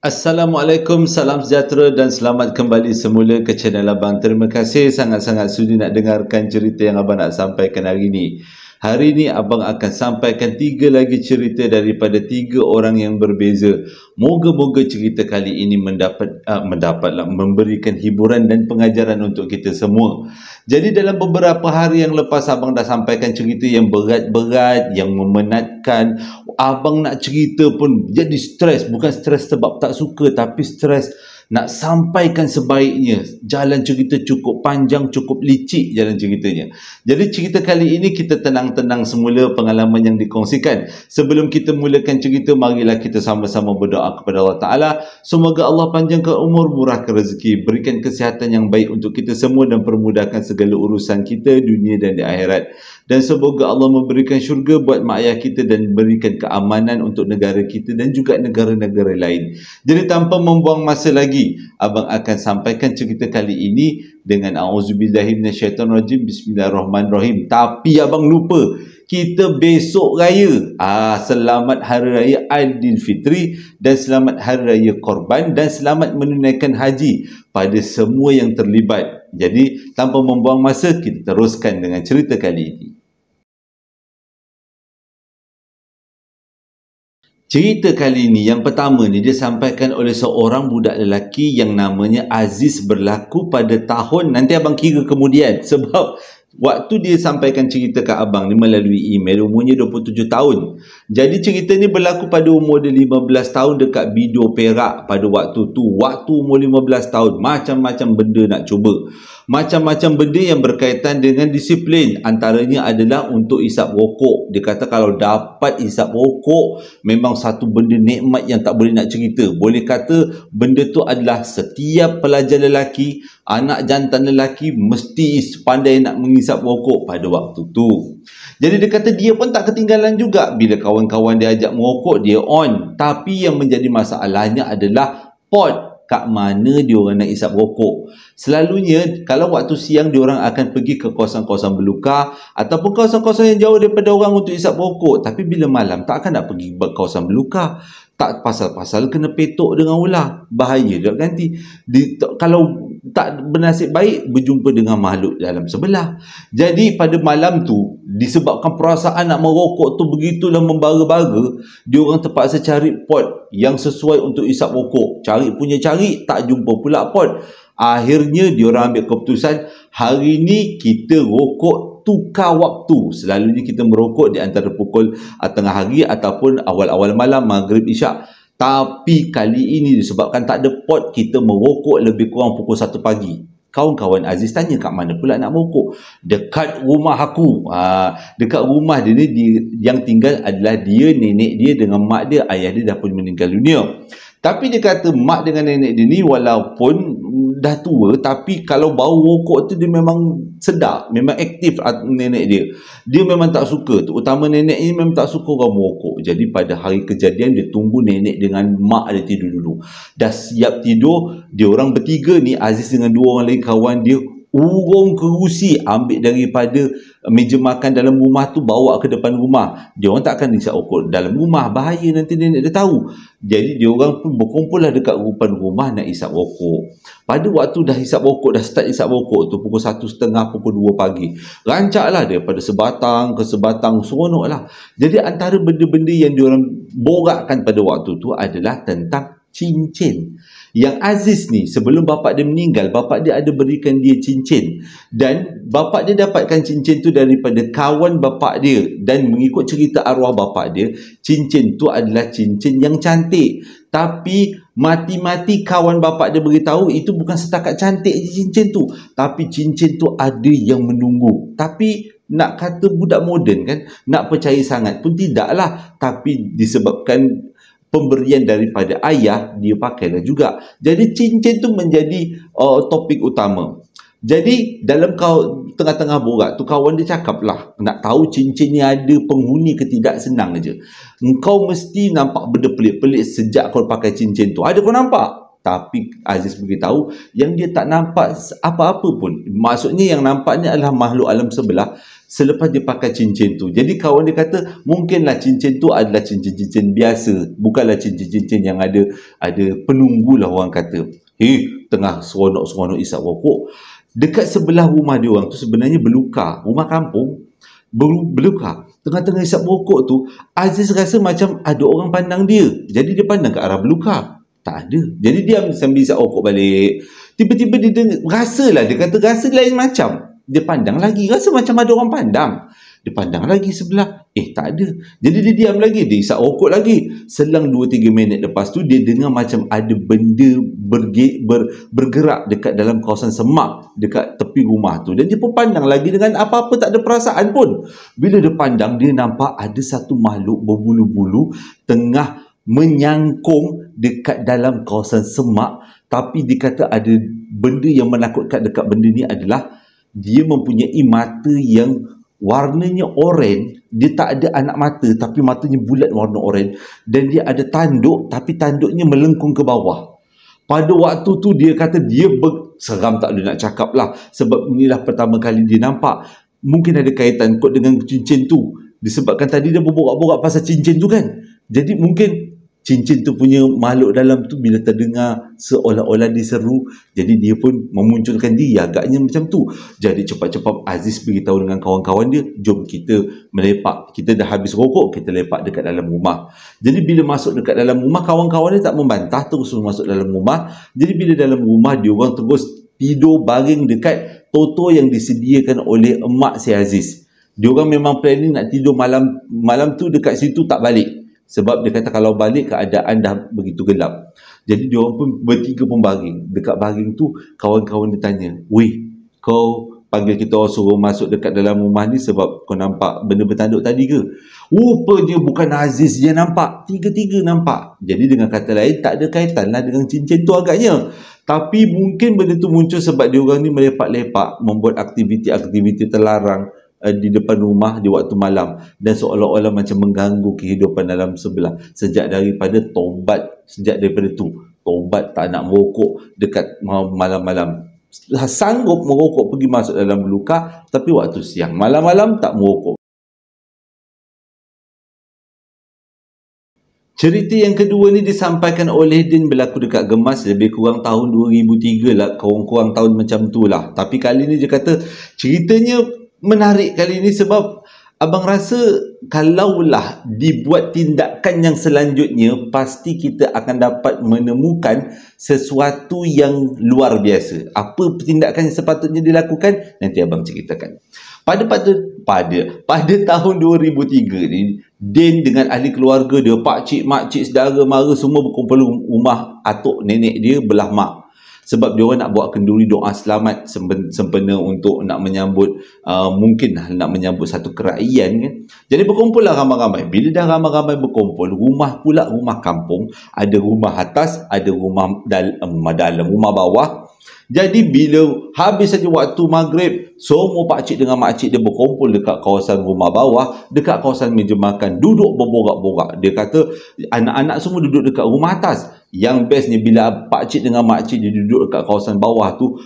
Assalamualaikum, salam sejahtera dan selamat kembali semula ke channel Abang. Terima kasih sangat-sangat sudi nak dengarkan cerita yang Abang nak sampaikan hari ini. Hari ini Abang akan sampaikan 3 lagi cerita daripada 3 orang yang berbeza. Moga-moga cerita kali ini memberikan hiburan dan pengajaran untuk kita semua. Jadi dalam beberapa hari yang lepas Abang dah sampaikan cerita yang berat-berat, yang memenatkan. Abang nak cerita pun jadi stres. Bukan stres sebab tak suka, tapi stres nak sampaikan sebaiknya. Jalan cerita cukup panjang, cukup licik jalan ceritanya. Jadi cerita kali ini kita tenang-tenang semula pengalaman yang dikongsikan. Sebelum kita mulakan cerita, marilah kita sama-sama berdoa kepada Allah Ta'ala. Semoga Allah panjangkan umur, murahkan rezeki, berikan kesihatan yang baik untuk kita semua dan permudahkan segala urusan kita dunia dan di akhirat. Dan semoga Allah memberikan syurga buat mak ayah kita dan berikan keamanan untuk negara kita dan juga negara-negara lain. Jadi tanpa membuang masa lagi, Abang akan sampaikan cerita kali ini dengan A'udzubillahi minasyaitonirrajim, Bismillahirrahmanirrahim. Tapi Abang lupa, kita besok raya. Selamat Hari Raya Aidilfitri dan selamat Hari Raya Korban dan selamat menunaikan haji pada semua yang terlibat. Jadi tanpa membuang masa, kita teruskan dengan cerita kali ini. Cerita kali ini yang pertama ni disampaikan oleh seorang budak lelaki yang namanya Aziz, berlaku pada tahun, nanti Abang kira kemudian sebab waktu dia sampaikan cerita ke Abang ni melalui email, umurnya 27 tahun. Jadi cerita ni berlaku pada umur dia 15 tahun dekat Bido Perak pada waktu tu. Waktu umur 15 tahun, macam-macam benda nak cuba. Macam-macam benda yang berkaitan dengan disiplin. Antaranya adalah untuk isap rokok. Dia kata kalau dapat isap rokok, memang satu benda nikmat yang tak boleh nak cerita. Boleh kata benda tu adalah setiap pelajar lelaki, anak jantan lelaki mesti pandai nak mengisap rokok pada waktu tu. Jadi dia kata dia pun tak ketinggalan juga. Bila kawan-kawan dia ajak merokok, dia on. Tapi yang menjadi masalahnya adalah pot. Kat mana dia orang nak isap rokok. Selalunya kalau waktu siang dia orang akan pergi ke kawasan-kawasan belukar ataupun kawasan-kawasan yang jauh daripada orang untuk isap rokok. Tapi bila malam tak akan nak pergi ke kawasan belukar. Tak pasal-pasal kena petok dengan ular. Bahaya dia ganti. Kalau tak bernasib baik berjumpa dengan makhluk dalam sebelah. Jadi pada malam tu disebabkan perasaan nak merokok tu begitulah membara-bara, dia orang terpaksa cari pot yang sesuai untuk isap rokok. Cari punya cari, tak jumpa pula pot. Akhirnya dia orang ambil keputusan, hari ni kita rokok tukar waktu. Selalunya kita merokok di antara pukul tengah hari ataupun awal-awal malam, maghrib, isyak. Tapi kali ini disebabkan tak ada pot, kita merokok lebih kurang pukul 1 pagi. Kawan-kawan Aziz tanya, kat mana pula nak merokok? Dekat rumah aku. Dekat rumah dia ni, yang tinggal adalah dia, nenek dia dengan mak dia. Ayah dia dah pun meninggal dunia. Tapi dia kata mak dengan nenek dia ni walaupun dah tua, tapi kalau bau rokok tu dia memang sedap, memang aktif nenek dia. Dia memang tak suka, terutama nenek ni memang tak suka orang merokok. Jadi pada hari kejadian dia tunggu nenek dengan mak dia tidur dulu. Dah siap tidur, dia orang bertiga ni, Aziz dengan 2 orang lagi kawan dia, urung kerusi, ambil daripada meja makan dalam rumah tu, bawa ke depan rumah. Dia orang tak akan isap rokok dalam rumah, bahaya nanti nenek dia tahu. Jadi dia orang pun berkumpul lah dekat depan rumah nak isap rokok. Pada waktu dah isap rokok, dah start isap rokok tu pukul 1.30, pukul 2 pagi. Rancak lah daripada sebatang ke sebatang, seronok lah. Jadi antara benda-benda yang dia orang borakkan pada waktu tu adalah tentang cincin. Yang Aziz ni sebelum bapak dia meninggal, bapak dia ada berikan dia cincin. Dan bapak dia dapatkan cincin tu daripada kawan bapak dia. Dan mengikut cerita arwah bapak dia, cincin tu adalah cincin yang cantik. Tapi mati-mati kawan bapak dia beritahu itu bukan setakat cantik je cincin tu, tapi cincin tu ada yang menunggu. Tapi nak kata budak moden kan, nak percaya sangat pun tidaklah. Tapi disebabkan pemberian daripada ayah, dia pakailah juga. Jadi cincin tu menjadi topik utama. Jadi dalam tengah-tengah borak tu, kawan dia cakap lah, nak tahu cincin ni ada penghuni ke tidak, senang aja. Engkau mesti nampak benda pelik-pelik sejak kau pakai cincin tu. Ada kau nampak? Tapi Aziz beritahu yang dia tak nampak apa-apa pun. Maksudnya yang nampaknya adalah makhluk alam sebelah. selepas dia pakai cincin tu. Jadi kawan dia kata mungkinlah cincin tu adalah cincin-cincin biasa, bukanlah cincin-cincin yang ada penunggu lah orang kata. Tengah seronok-seronok isap rokok, dekat sebelah rumah dia orang tu sebenarnya berluka, rumah kampung berluka. Tengah-tengah isap rokok tu, Aziz rasa macam ada orang pandang dia. Jadi dia pandang ke arah berluka. Tak ada. Jadi dia sambil isap rokok balik. Tiba-tiba dia dengar, dia kata rasa lain macam. Dia pandang lagi, rasa macam ada orang pandang. Dia pandang lagi sebelah, tak ada. Jadi dia diam lagi, dia isap rokok lagi. Selang 2-3 minit lepas tu, dia dengar macam ada benda bergerak dekat dalam kawasan semak dekat tepi rumah tu. Dan dia pun pandang lagi dengan apa-apa, tak ada perasaan pun. Bila dia pandang, dia nampak ada satu makhluk berbulu-bulu tengah menyangkung dekat dalam kawasan semak. Tapi dia kata ada benda yang menakutkan dekat benda ni adalah dia mempunyai mata yang warnanya oranye. Dia tak ada anak mata tapi matanya bulat warna oranye, dan dia ada tanduk tapi tanduknya melengkung ke bawah. Pada waktu tu dia kata dia seram, tak boleh nak cakap lah, sebab inilah pertama kali dia nampak. Mungkin ada kaitan kot dengan cincin tu, disebabkan tadi dia berborak-borak pasal cincin tu kan. Jadi mungkin cincin tu punya makhluk dalam tu bila terdengar seolah-olah diseru, jadi dia pun memunculkan diri, agaknya macam tu. Jadi cepat-cepat Aziz beritahu dengan kawan-kawan dia, jom kita melepak, kita dah habis rokok, kita lepak dekat dalam rumah. Jadi bila masuk dekat dalam rumah, kawan-kawan dia tak membantah, terus masuk dalam rumah. Jadi bila dalam rumah, dia orang terus tidur baring dekat toto yang disediakan oleh emak si Aziz. Dia orang memang planning nak tidur malam tu dekat situ, tak balik. Sebab dia kata kalau balik keadaan dah begitu gelap. Jadi dia orang pun bertiga pun baring. Dekat baring tu kawan-kawan dia tanya, "Weh, kau panggil kita orang suruh masuk dekat dalam rumah ni sebab kau nampak benda bertanduk tadi ke?" Rupanya bukan Aziz je nampak, tiga-tiga nampak. Jadi dengan kata lain, tak ada kaitan lah dengan cincin tu agaknya. Tapi mungkin benda tu muncul sebab dia orang ni melepak-lepak, membuat aktiviti-aktiviti terlarang di depan rumah di waktu malam, dan seolah-olah macam mengganggu kehidupan dalam sebelah. Sejak daripada tu tobat tak nak merokok dekat malam-malam. Sanggup merokok pergi masuk dalam luka, tapi waktu siang, malam-malam tak merokok. Cerita yang kedua ni disampaikan oleh Din, berlaku dekat Gemas, lebih kurang tahun 2003 lah, kurang-kurang tahun macam tu lah. Tapi kali ni dia kata ceritanya menarik kali ni sebab abang rasa kalaulah dibuat tindakan yang selanjutnya, pasti kita akan dapat menemukan sesuatu yang luar biasa. Apa tindakan yang sepatutnya dilakukan, nanti abang ceritakan. Pada tahun 2003 ni, Din dengan ahli keluarga dia, pakcik, makcik, saudara mara semua berkumpul rumah atuk nenek dia belah mak. Sebab dia orang nak buat kenduri doa selamat sempena untuk nak menyambut, mungkin nak menyambut satu keraian kan. Jadi berkumpullah ramai-ramai. Bila dah ramai-ramai berkumpul, rumah kampung, ada rumah atas, ada rumah dalam, rumah bawah. Jadi bila habis saja waktu maghrib, semua pakcik dengan makcik dia berkumpul dekat kawasan rumah bawah, dekat kawasan meja makan, duduk berborak-borak. Dia kata anak-anak semua duduk dekat rumah atas. Yang bestnya bila pakcik dengan makcik dia duduk dekat kawasan bawah tu,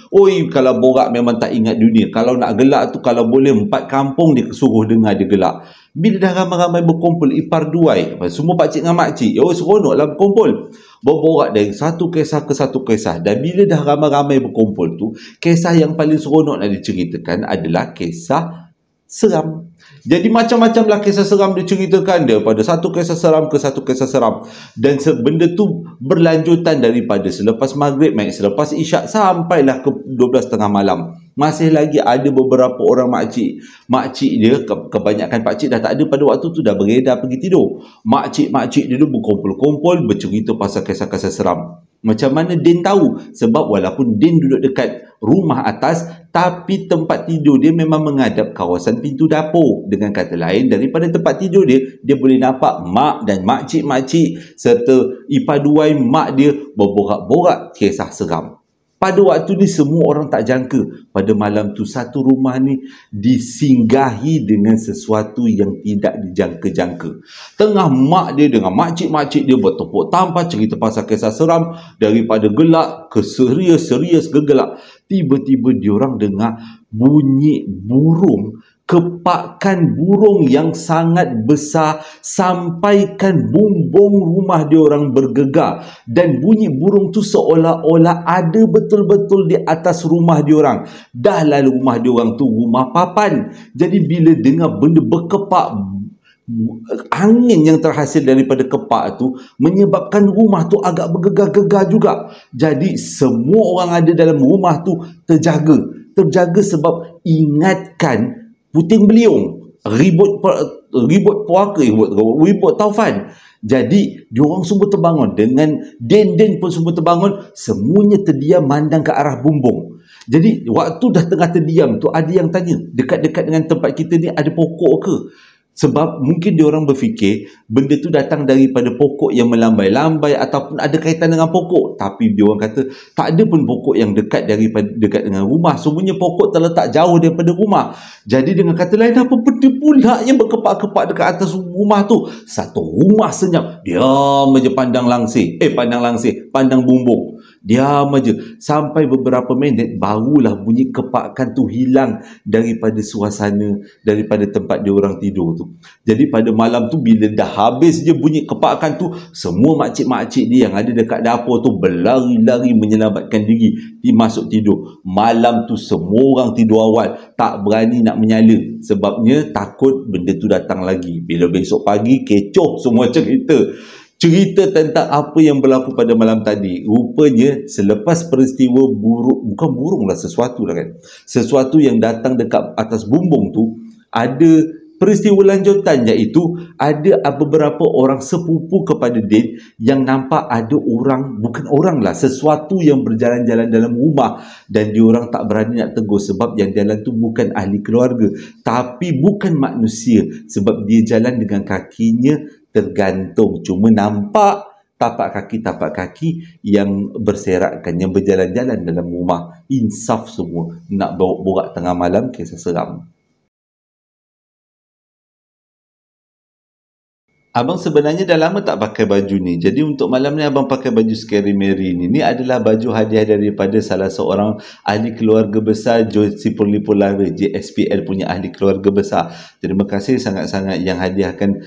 kalau borak memang tak ingat dunia. Kalau nak gelak tu, kalau boleh 4 kampung dia suruh dengar dia gelak. Bila dah ramai-ramai berkumpul, ipar duai, semua pakcik dengan makcik, seronoklah berkumpul, berborak dari satu kisah ke satu kisah. Dan bila dah ramai-ramai berkumpul tu, kisah yang paling seronok nak diceritakan adalah kisah seram. Jadi macam-macamlah kisah seram diceritakan, daripada satu kisah seram ke satu kisah seram. Dan benda tu berlanjutan daripada selepas maghrib, selepas isyak, sampailah ke 12:30 malam. Masih lagi ada beberapa orang makcik dia, kebanyakan pakcik dah tak ada pada waktu tu, dah beredar pergi tidur. Makcik dia berkumpul-kumpul bercerita pasal kisah-kisah seram. Macam mana Din tahu? Sebab walaupun Din duduk dekat rumah atas, tapi tempat tidur dia memang menghadap kawasan pintu dapur. Dengan kata lain, daripada tempat tidur dia boleh nampak mak dan makcik-makcik serta ipar duai mak dia berborak-borak kisah seram. Pada waktu ni semua orang tak jangka, pada malam tu satu rumah ni disinggahi dengan sesuatu yang tidak dijangka-jangka. Tengah mak dia dengan makcik-makcik dia bertepuk tampar cerita pasal kisah seram, daripada gelak ke serius ke gelak. Tiba-tiba diorang dengar bunyi burung kepakan burung yang sangat besar sampaikan bumbung rumah diorang bergegar, dan bunyi burung tu seolah-olah ada betul-betul di atas rumah diorang. Dah lalu rumah diorang tu rumah papan. Jadi bila dengar benda berkepak, angin yang terhasil daripada kepak tu menyebabkan rumah tu agak bergegar-gegar juga. Jadi semua orang ada dalam rumah tu terjaga sebab ingatkan puting beliung, ribut puaka, ribut taufan. Jadi diorang semua terbangun, dengan den-den pun semua terbangun, semuanya terdiam mandang ke arah bumbung. Jadi waktu dah tengah terdiam tu, ada yang tanya, dekat-dekat dengan tempat kita ni ada pokok ke? Sebab mungkin diorang berfikir benda tu datang daripada pokok yang melambai-lambai ataupun ada kaitan dengan pokok. Tapi diorang kata tak ada pun pokok yang dekat dengan rumah. Semuanya pokok terletak jauh daripada rumah. Jadi dengan kata lain, apa benda pula yang berkepak-kepak dekat atas rumah tu? Satu rumah senyap, diam aja pandang bumbung. Diam aja sampai beberapa minit, barulah bunyi kepakan tu hilang daripada suasana, daripada tempat diorang tidur tu. Jadi pada malam tu bila dah habis je bunyi kepakan tu, semua makcik-makcik dia yang ada dekat dapur tu berlari-lari menyelamatkan diri masuk tidur. Malam tu semua orang tidur awal, tak berani nak menyala sebabnya takut benda tu datang lagi. Bila besok pagi kecoh semua cerita tentang apa yang berlaku pada malam tadi. Rupanya selepas peristiwa bukan burung lah, sesuatu yang datang dekat atas bumbung tu, ada peristiwa lanjutan, iaitu ada beberapa orang sepupu kepada Din yang nampak ada sesuatu yang berjalan-jalan dalam rumah, dan diorang tak berani nak tegur sebab yang jalan tu bukan ahli keluarga, tapi bukan manusia, sebab dia jalan dengan kakinya tergantung, cuma nampak tapak kaki yang berserakan, yang berjalan-jalan dalam rumah. Insaf semua, nak borak tengah malam, kisah seram. Abang sebenarnya dah lama tak pakai baju ni. Jadi untuk malam ni abang pakai baju Scary Mary ni. Ni adalah baju hadiah daripada salah seorang ahli keluarga besar, Joyce Purlipolara, JSPL punya ahli keluarga besar. Terima kasih sangat-sangat yang hadiahkan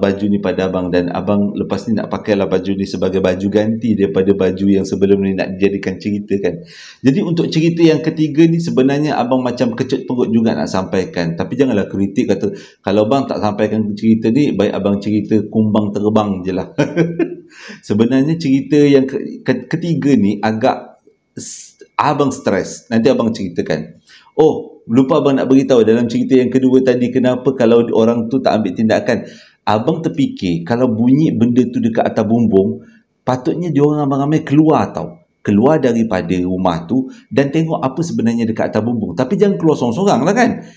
baju ni pada abang, dan abang lepas ni nak pakailah baju ni sebagai baju ganti daripada baju yang sebelum ni nak dijadikan cerita kan. Jadi untuk cerita yang ketiga ni sebenarnya abang macam kecut perut juga nak sampaikan. Tapi janganlah kritik kata kalau abang tak sampaikan cerita ni, baik abang cerita kumbang terbang je lah. Sebenarnya cerita yang ketiga ni agak abang stres. Nanti abang ceritakan. Oh, lupa abang nak beritahu dalam cerita yang kedua tadi, kenapa kalau orang tu tak ambil tindakan. Abang terfikir kalau bunyi benda tu dekat atas bumbung, patutnya diorang ramai-ramai keluar daripada rumah tu dan tengok apa sebenarnya dekat atas bumbung. Tapi jangan keluar sorang-sorang lah kan.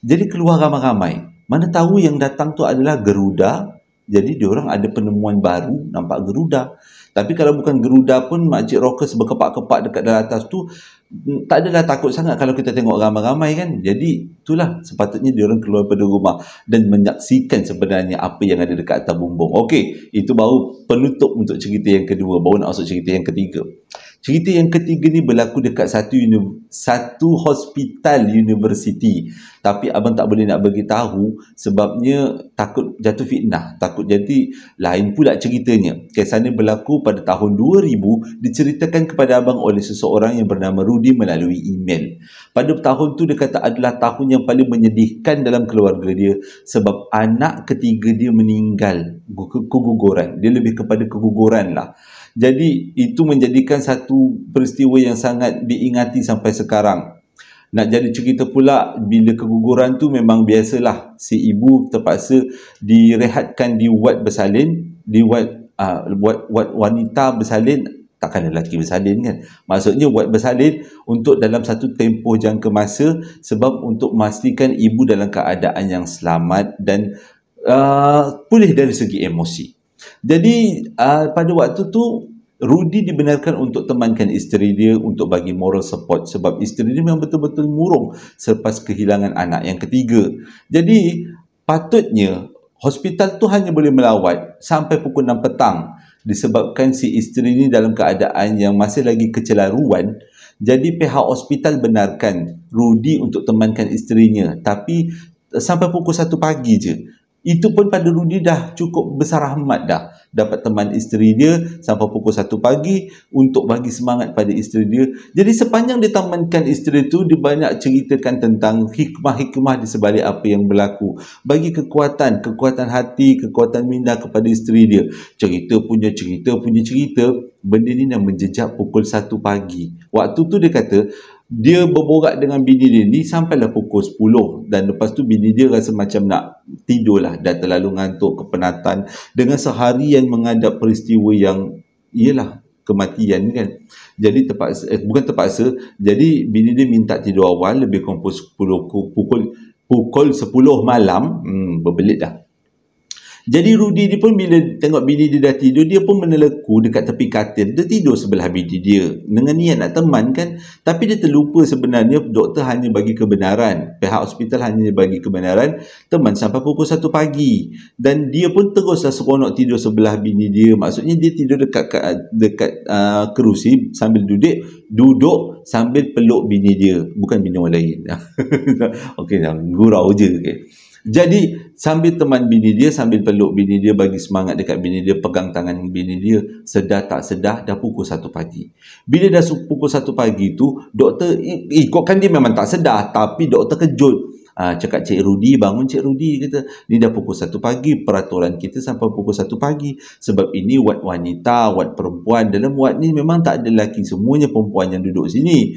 Jadi keluar ramai-ramai. Mana tahu yang datang tu adalah Garuda. Jadi diorang ada penemuan baru, nampak Garuda. Tapi kalau bukan Garuda pun, makcik Rockers berkepak-kepak dekat dalam atas tu, tak adalah takut sangat kalau kita tengok ramai-ramai kan. Jadi itulah sepatutnya diorang keluar pada rumah dan menyaksikan sebenarnya apa yang ada dekat atas bumbung. Okey, itu baru penutup untuk cerita yang kedua. Baru nak masuk cerita yang ketiga. Cerita yang ketiga ni berlaku dekat satu hospital universiti. Tapi abang tak boleh nak beritahu sebabnya takut jatuh fitnah. Takut jadi lain pula ceritanya. Kisah ni berlaku pada tahun 2000, diceritakan kepada abang oleh seseorang yang bernama Rudy melalui email. Pada tahun tu dia kata adalah tahun yang paling menyedihkan dalam keluarga dia sebab anak ketiga dia meninggal keguguran. Dia lebih kepada keguguran lah. Jadi itu menjadikan satu peristiwa yang sangat diingati sampai sekarang. Nak jadi cerita pula, bila keguguran tu memang biasalah, si ibu terpaksa direhatkan di wad bersalin, di wad wanita bersalin, takkan lelaki bersalin kan. Maksudnya wad bersalin untuk dalam satu tempoh jangka masa, sebab untuk memastikan ibu dalam keadaan yang selamat dan pulih dari segi emosi. Jadi pada waktu tu Rudy dibenarkan untuk temankan isteri dia untuk bagi moral support sebab isteri dia memang betul-betul murung selepas kehilangan anak yang ketiga. Jadi patutnya hospital tu hanya boleh melawat sampai pukul 6 petang disebabkan si isteri ni dalam keadaan yang masih lagi kecelaruan. Jadi pihak hospital benarkan Rudy untuk temankan isterinya, tapi sampai pukul 1 pagi je. Itu pun pada Rudy dah cukup besar rahmat dah. Dapat teman isteri dia sampai pukul 1 pagi untuk bagi semangat pada isteri dia. Jadi sepanjang dia tamankan isteri tu, dia banyak ceritakan tentang hikmah-hikmah di sebalik apa yang berlaku. Bagi kekuatan hati, kekuatan minda kepada isteri dia. Cerita punya cerita. Benda ni dah menjejak pukul 1 pagi. Waktu tu dia kata, dia berborak dengan bini dia ni sampailah pukul 10 dan lepas tu bini dia rasa macam nak tidur lah, dah terlalu ngantuk, kepenatan dengan seharian menghadap peristiwa yang ialah kematian kan. Jadi bukan terpaksa, jadi bini dia minta tidur awal lebih kurang pukul 10 malam. Berbelit dah. Jadi Rudy ni pun bila tengok bini dia dah tidur, dia pun meneleku dekat tepi katil. Dia tidur sebelah bini dia dengan niat nak teman kan. Tapi dia terlupa sebenarnya doktor hanya bagi kebenaran. Pihak hospital hanya bagi kebenaran teman sampai pukul 1 pagi. Dan dia pun teruslah seronok tidur sebelah bini dia. Maksudnya dia tidur dekat kerusi sambil duduk sambil peluk bini dia. Bukan bini orang lain. Okey, gurau je. Okay. Jadi sambil teman bini dia, sambil peluk bini dia, bagi semangat dekat bini dia, pegang tangan bini dia, sedar tak sedar dah pukul 1 pagi. Bila dah pukul 1 pagi tu, doktor ikutkan dia memang tak sedar, tapi doktor kejut. Cakap Cik Rudy, bangun Cik Rudy, kata ni dah pukul 1 pagi, peraturan kita sampai pukul 1 pagi, sebab ini wad wanita, wad perempuan. Dalam wad ni memang tak ada lelaki, semuanya perempuan yang duduk sini.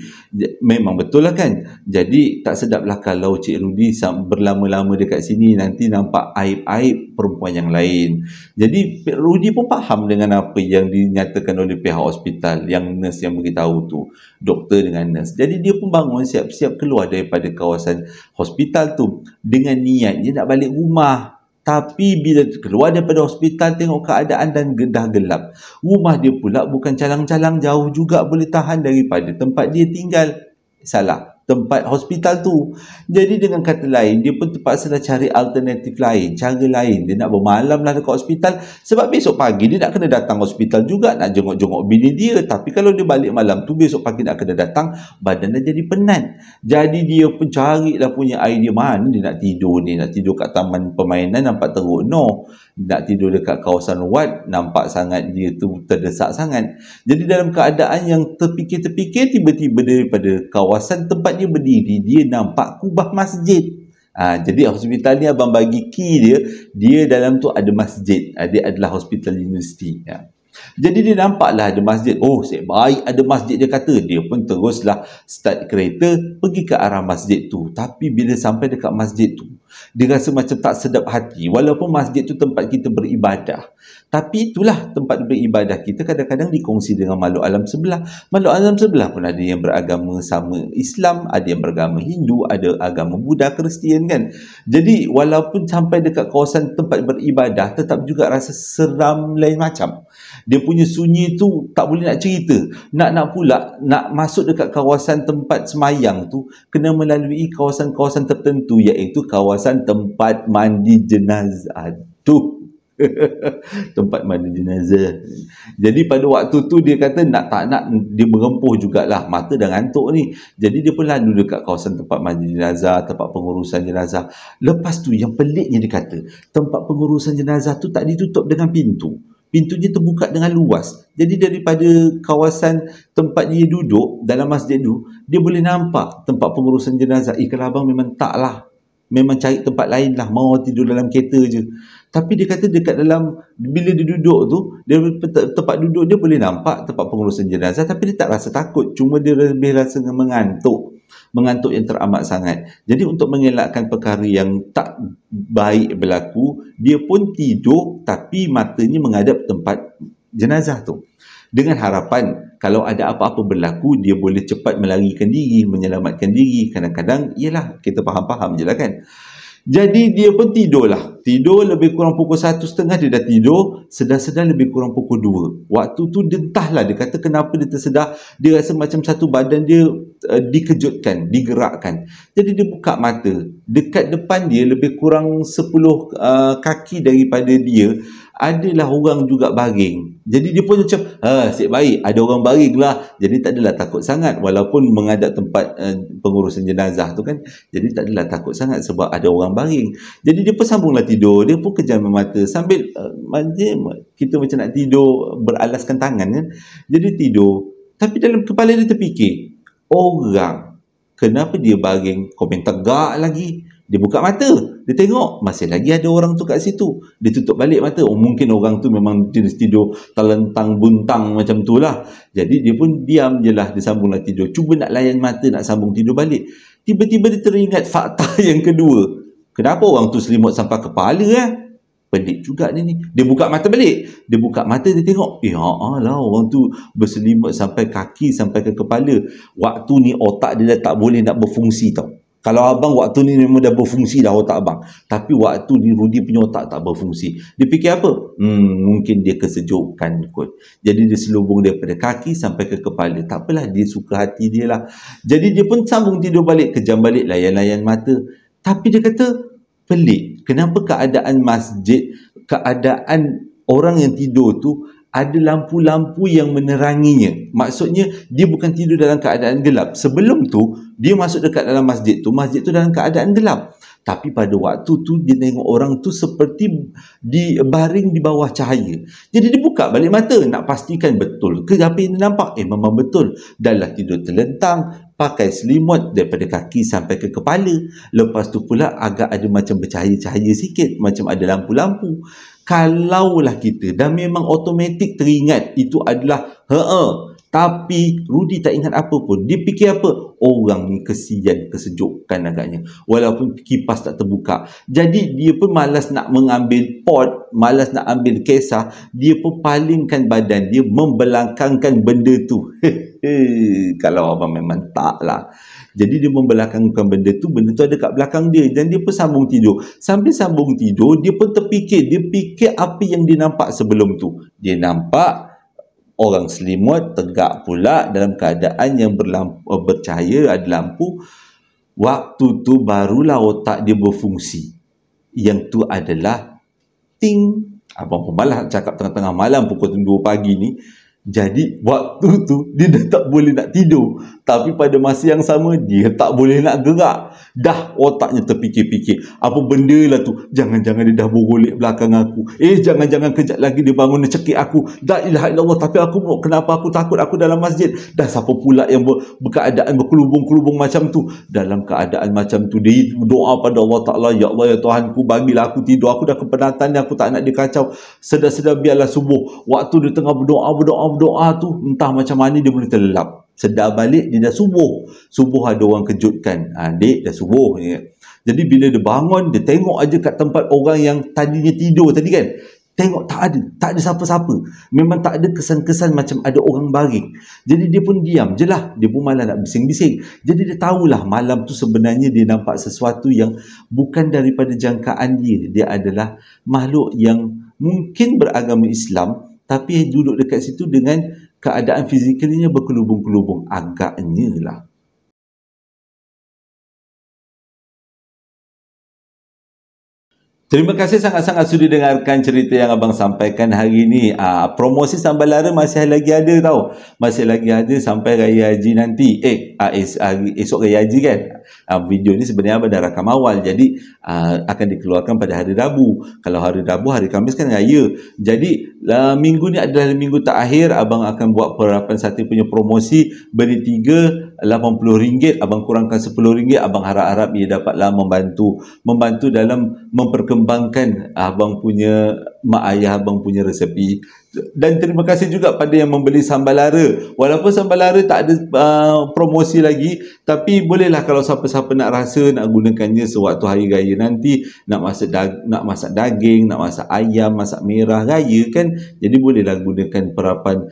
Memang betul lah kan. Jadi tak sedap lah kalau Cik Rudy berlama-lama dekat sini, nanti nampak aib-aib perempuan yang lain. Jadi Rudy pun faham dengan apa yang dinyatakan oleh pihak hospital, yang nurse yang beritahu tu, doktor dengan nurse. Jadi dia pun bangun siap-siap keluar daripada kawasan hospital tu dengan niat dia nak balik rumah. Tapi bila keluar daripada hospital, tengok keadaan dan dah gelap. Rumah dia pula bukan calang-calang, jauh juga boleh tahan daripada tempat dia tinggal. Salah, tempat hospital tu. Jadi dengan kata lain, dia pun terpaksa dah cari alternatif lain, cara lain. Dia nak bermalam lah dekat hospital, sebab besok pagi dia nak kena datang hospital juga, nak jenguk-jenguk bini dia. Tapi kalau dia balik malam tu, besok pagi nak kena datang, badan dah jadi penat. Jadi dia pun carilah punya idea, mana dia nak tidur ni. Nak tidur kat taman permainan nampak teruk, no. Nak tidur dekat kawasan wad, nampak sangat dia tu terdesak sangat. Jadi dalam keadaan yang terfikir-terfikir, tiba-tiba daripada kawasan tempat dia berdiri, dia nampak kubah masjid. Jadi hospital ni abang bagi key dia dalam tu ada masjid. Dia adalah hospital universiti. Jadi dia nampaklah ada masjid. Oh, baik ada masjid, dia kata. Dia pun teruslah start kereta pergi ke arah masjid tu. Tapi bila sampai dekat masjid tu, dia rasa macam tak sedap hati. Walaupun masjid tu tempat kita beribadah, tapi itulah tempat beribadah kita kadang-kadang dikongsi dengan makhluk alam sebelah. Makhluk alam sebelah pun ada yang beragama sama Islam, ada yang beragama Hindu, ada agama Buddha, Kristian kan. Jadi walaupun sampai dekat kawasan tempat beribadah, tetap juga rasa seram lain macam. Dia punya sunyi tu tak boleh nak cerita. Nak pula nak masuk dekat kawasan tempat semayang tu, kena melalui kawasan-kawasan tertentu, iaitu kawasan tempat mandi jenazah tu. Tempat mandi jenazah. Jadi pada waktu tu dia kata tak nak dia berempuh jugalah, mata dah ngantuk ni. Jadi dia pun lalu dekat kawasan tempat mandi jenazah, tempat pengurusan jenazah. Lepas tu yang peliknya dia kata, tempat pengurusan jenazah tu tak ditutup dengan pintu. Pintunya terbuka dengan luas. Jadi daripada kawasan tempat dia duduk dalam masjid tu, dia boleh nampak tempat pengurusan jenazah. Kalau abang memang taklah, memang cari tempat lain lah, mau tidur dalam kereta je. Tapi dia kata dekat dalam, bila dia duduk tu, dia tempat duduk dia boleh nampak tempat pengurusan jenazah, tapi dia tak rasa takut. Cuma dia lebih rasa mengantuk yang teramat sangat. Jadi untuk mengelakkan perkara yang tak baik berlaku, dia pun tidur tapi matanya menghadap tempat jenazah tu, dengan harapan kalau ada apa-apa berlaku, dia boleh cepat melarikan diri, menyelamatkan diri. Kadang-kadang ialah kita faham-faham je lah kan. Jadi dia pun tidurlah. Tidur lebih kurang pukul 1.30 dia dah tidur. Sedar-sedar lebih kurang pukul 2. Waktu tu dia entahlah, dia kata kenapa dia tersedar. Dia rasa macam satu badan dia dikejutkan, digerakkan. Jadi dia buka mata. Dekat depan dia lebih kurang 10 kaki daripada dia adalah orang juga baring. Jadi dia pun macam, asyik baik, ada orang baring lah. Jadi tak adalah takut sangat. Walaupun menghadap tempat pengurusan jenazah tu kan, jadi tak adalah takut sangat sebab ada orang baring. Jadi dia pun sambunglah tidur. Dia pun kejam mata sambil kita macam nak tidur beralaskan tangan kan. Jadi tidur. Tapi dalam kepala dia terfikir, orang, kenapa dia baring? Komen tegak lagi. Dia buka mata, dia tengok masih lagi ada orang tu kat situ. Dia tutup balik mata. Mungkin orang tu memang tidur telentang buntang macam tu lah. Jadi dia pun diam je lah, dia sambunglah tidur. Cuba nak layan mata, nak sambung tidur balik. Tiba-tiba dia teringat fakta yang kedua. Kenapa orang tu selimut sampai kepala Pelik juga dia ni. Dia buka mata balik. Dia buka mata, dia tengok. Lah orang tu berselimut sampai kaki, sampai ke kepala. Waktu ni otak dia dah tak boleh nak berfungsi tau. Kalau abang waktu ni memang dah berfungsi dah otak abang. Tapi waktu ni Rudy punya otak tak berfungsi. Dia fikir apa? Mungkin dia kesejukan kot. Jadi dia selubung daripada kaki sampai ke kepala. Tak apalah, dia suka hati dia lah. Jadi dia pun sambung tidur balik. Kejam balik, layan-layan mata. Tapi dia kata, pelik. Kenapa keadaan masjid, keadaan orang yang tidur tu, ada lampu-lampu yang meneranginya. Maksudnya, dia bukan tidur dalam keadaan gelap. Sebelum tu, dia masuk dekat dalam masjid tu dalam keadaan gelap. Tapi pada waktu tu, dia tengok orang tu seperti baring di bawah cahaya. Jadi dia buka balik mata, nak pastikan betul ke apa yang dia nampak. Memang betul. Dah lah tidur terlentang, pakai selimut daripada kaki sampai ke kepala. Lepas tu pula agak ada macam bercahaya-cahaya sikit, macam ada lampu-lampu. Kalaulah kita dah memang automatik teringat itu adalah tapi Rudy tak ingat apa pun. Dia fikir apa? Orang ni kesian, kesejukan agaknya. Walaupun kipas tak terbuka. Jadi dia pun malas nak mengambil pot, malas nak ambil kisah. Dia pun palingkan badan dia, membelakangkan benda tu. Kalau abang memang tak lah. Jadi dia membelakangkan benda tu ada kat belakang dia. Dan dia pun sambung tidur. Sambil sambung tidur, dia pun terfikir. Dia fikir apa yang dia nampak sebelum tu. Dia nampak orang selimut tegak pula dalam keadaan yang bercahaya, ada lampu. Waktu tu barulah otak dia berfungsi. Yang tu adalah ting. Abang pun malas cakap tengah-tengah malam pukul 2 pagi ni. Jadi waktu tu dia dah tak boleh nak tidur. Tapi pada masa yang sama dia tak boleh nak gerak. Dah otaknya terfikir-fikir. Apa benda lah tu. Jangan-jangan dia dah bergolek belakang aku. Jangan-jangan kejap lagi dia bangun dia cekik aku. La ilaha illallah. Tapi kenapa aku takut aku dalam masjid. Dah siapa pula yang berkeadaan berkelubung-kelubung macam tu. Dalam keadaan macam tu dia doa pada Allah Ta'ala. Ya Allah ya Tuhanku, bagilah aku tidur. Aku dah kepenatan ni, aku tak nak dikacau. Sedar-sedar biarlah subuh. Waktu dia tengah berdoa tu, entah macam mana dia boleh terlelap. Sedar balik dia dah subuh. Subuh ada orang kejutkan. Dek dah subuh. Jadi bila dia bangun, dia tengok aja kat tempat orang yang tadinya tidur tadi kan. Tengok tak ada siapa-siapa. Memang tak ada kesan-kesan macam ada orang baring. Jadi dia pun diam je lah. Dia pun malah nak bising-bising. Jadi dia tahulah malam tu sebenarnya dia nampak sesuatu yang bukan daripada jangkaan dia. Dia adalah makhluk yang mungkin beragama Islam, tapi duduk dekat situ dengan keadaan fizikalnya berkelubung-kelubung. Agaknya lah. Terima kasih sangat-sangat sudi dengarkan cerita yang abang sampaikan hari ini. Promosi sambal lara masih lagi ada tau. Masih lagi ada sampai Raya Haji nanti. Esok Raya Haji kan. Video ni sebenarnya abang dah rakam awal. Jadi akan dikeluarkan pada hari Rabu. Kalau hari Rabu, hari Khamis kan Raya. Jadi minggu ni adalah minggu terakhir. Abang akan buat Perapan Sate punya promosi. Beri 3 RM80, abang kurangkan RM10. Abang harap-harap ia dapatlah membantu dalam memperkembangkan abang punya mak ayah abang punya resepi. Dan terima kasih juga pada yang membeli sambal lara. Walaupun sambal lara tak ada promosi lagi, tapi bolehlah kalau siapa-siapa nak rasa nak gunakannya sewaktu hari raya nanti, nak masak daging, nak masak ayam, masak merah raya kan. Jadi bolehlah gunakan perapan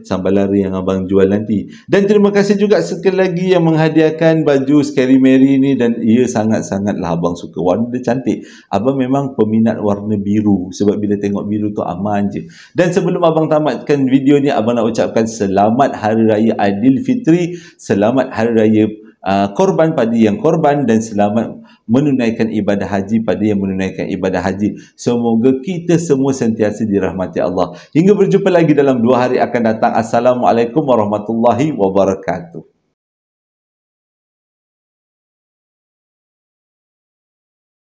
sambal lara yang abang jual nanti. Dan terima kasih juga sekali lagi yang menghadiahkan baju Scary Mary ni, dan ia sangat-sangatlah abang suka. Warna dia cantik. Abang memang peminat warna biru, sebab bila tengok biru tu aman je. Dan sebelum abang tamatkan video ni, abang nak ucapkan selamat Hari Raya Aidilfitri, selamat Hari Raya korban pada yang korban, dan selamat menunaikan ibadah haji pada yang menunaikan ibadah haji. Semoga kita semua sentiasa dirahmati Allah. Hingga berjumpa lagi dalam 2 hari akan datang. Assalamualaikum warahmatullahi wabarakatuh.